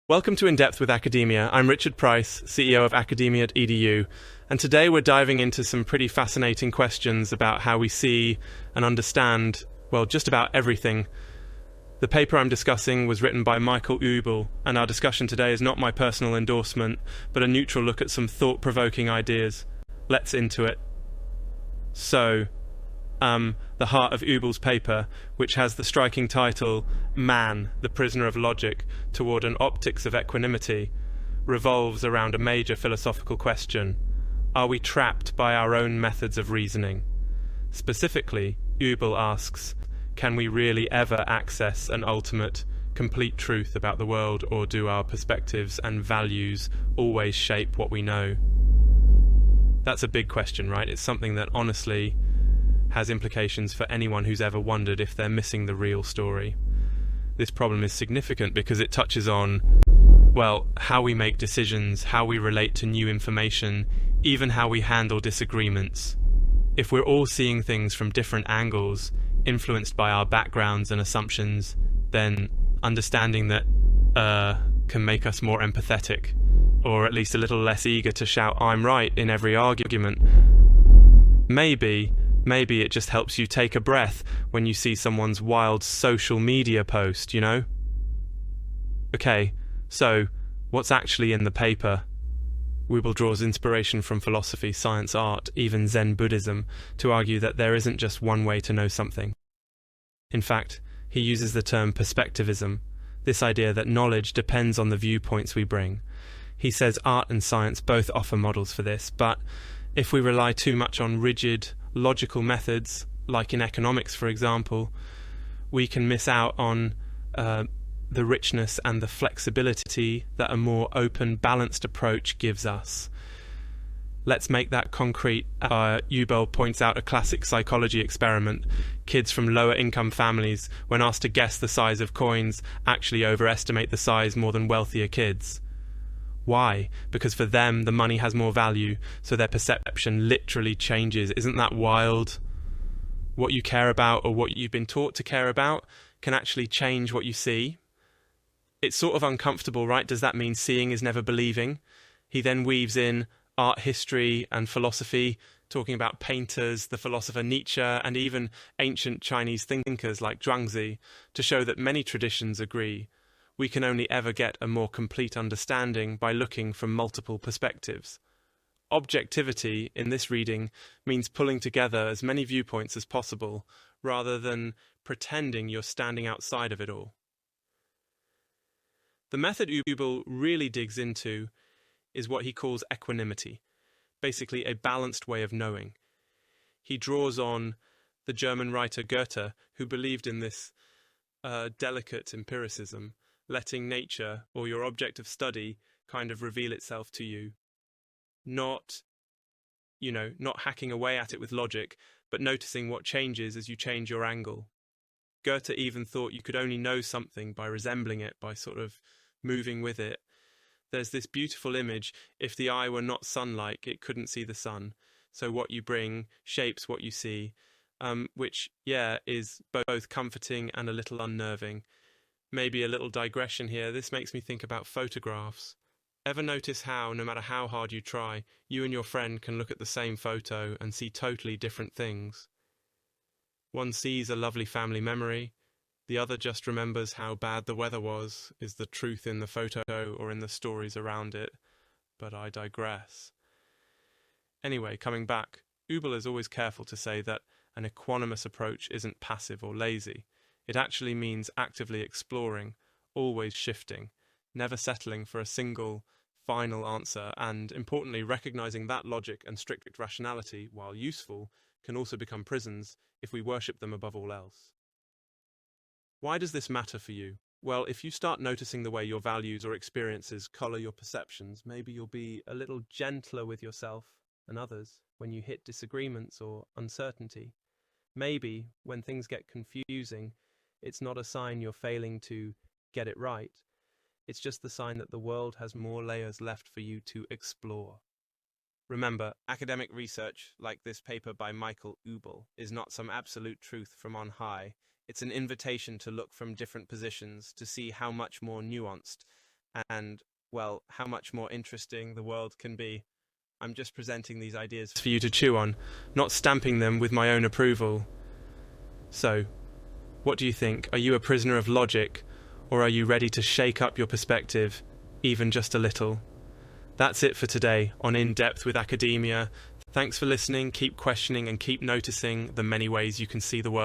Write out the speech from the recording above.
Welcome to In Depth with Academia. I'm Richard Price, CEO of Academia.edu, and today we're diving into some pretty fascinating questions about how we see and understand, well, just about everything. The paper I'm discussing was written by Michael Ubel, and our discussion today is not my personal endorsement, but a neutral look at some thought-provoking ideas. Let's into it. So, the heart of Ubel's paper, which has the striking title, Man, the Prisoner of Logic, Toward an Optics of Equanimity, revolves around a major philosophical question. Are we trapped by our own methods of reasoning? Specifically, Ubel asks, can we really ever access an ultimate, complete truth about the world, or do our perspectives and values always shape what we know? That's a big question, right? It's something that honestly has implications for anyone who's ever wondered if they're missing the real story. This problem is significant because it touches on, well, how we make decisions, how we relate to new information, even how we handle disagreements. If we're all seeing things from different angles, influenced by our backgrounds and assumptions, then understanding that can make us more empathetic, or at least a little less eager to shout, I'm right, in every argument. Maybe it just helps you take a breath when you see someone's wild social media post, you know? Okay, so what's actually in the paper? Ubel draws inspiration from philosophy, science, art, even Zen Buddhism, to argue that there isn't just one way to know something. In fact, he uses the term perspectivism, this idea that knowledge depends on the viewpoints we bring. He says art and science both offer models for this, but if we rely too much on rigid, logical methods, like in economics, for example, we can miss out on the richness and the flexibility that a more open, balanced approach gives us. Let's make that concrete. Ubel points out a classic psychology experiment. Kids from lower income families, when asked to guess the size of coins, actually overestimate the size more than wealthier kids. Why? Because for them, the money has more value, so their perception literally changes. Isn't that wild? What you care about, or what you've been taught to care about, can actually change what you see. It's sort of uncomfortable, right? Does that mean seeing is never believing? He then weaves in art history and philosophy, talking about painters, the philosopher Nietzsche, and even ancient Chinese thinkers like Zhuangzi, to show that many traditions agree. We can only ever get a more complete understanding by looking from multiple perspectives. Objectivity, in this reading, means pulling together as many viewpoints as possible, rather than pretending you're standing outside of it all. The method Ubel really digs into is what he calls equanimity, basically a balanced way of knowing. He draws on the German writer Goethe, who believed in this delicate empiricism, letting nature, or your object of study, kind of reveal itself to you. Not hacking away at it with logic, but noticing what changes as you change your angle. Goethe even thought you could only know something by resembling it, by sort of moving with it. There's this beautiful image, if the eye were not sun-like, it couldn't see the sun. So what you bring shapes what you see, which, is both comforting and a little unnerving. Maybe a little digression here, this makes me think about photographs. Ever notice how, no matter how hard you try, you and your friend can look at the same photo and see totally different things? One sees a lovely family memory, the other just remembers how bad the weather was. Is the truth in the photo or in the stories around it? But I digress. Anyway, coming back, Ubel is always careful to say that an equanimous approach isn't passive or lazy. It actually means actively exploring, always shifting, never settling for a single, final answer, and, importantly, recognizing that logic and strict rationality, while useful, can also become prisons if we worship them above all else. Why does this matter for you? Well, if you start noticing the way your values or experiences color your perceptions, maybe you'll be a little gentler with yourself and others when you hit disagreements or uncertainty. Maybe, when things get confusing, it's not a sign you're failing to get it right. It's just the sign that the world has more layers left for you to explore. Remember, academic research, like this paper by Michael Ubel, is not some absolute truth from on high. It's an invitation to look from different positions, to see how much more nuanced and, well, how much more interesting the world can be. I'm just presenting these ideas for you to chew on, not stamping them with my own approval. So, what do you think? Are you a prisoner of logic, or are you ready to shake up your perspective, even just a little? That's it for today on In Depth with Academia. Thanks for listening, keep questioning and keep noticing the many ways you can see the world.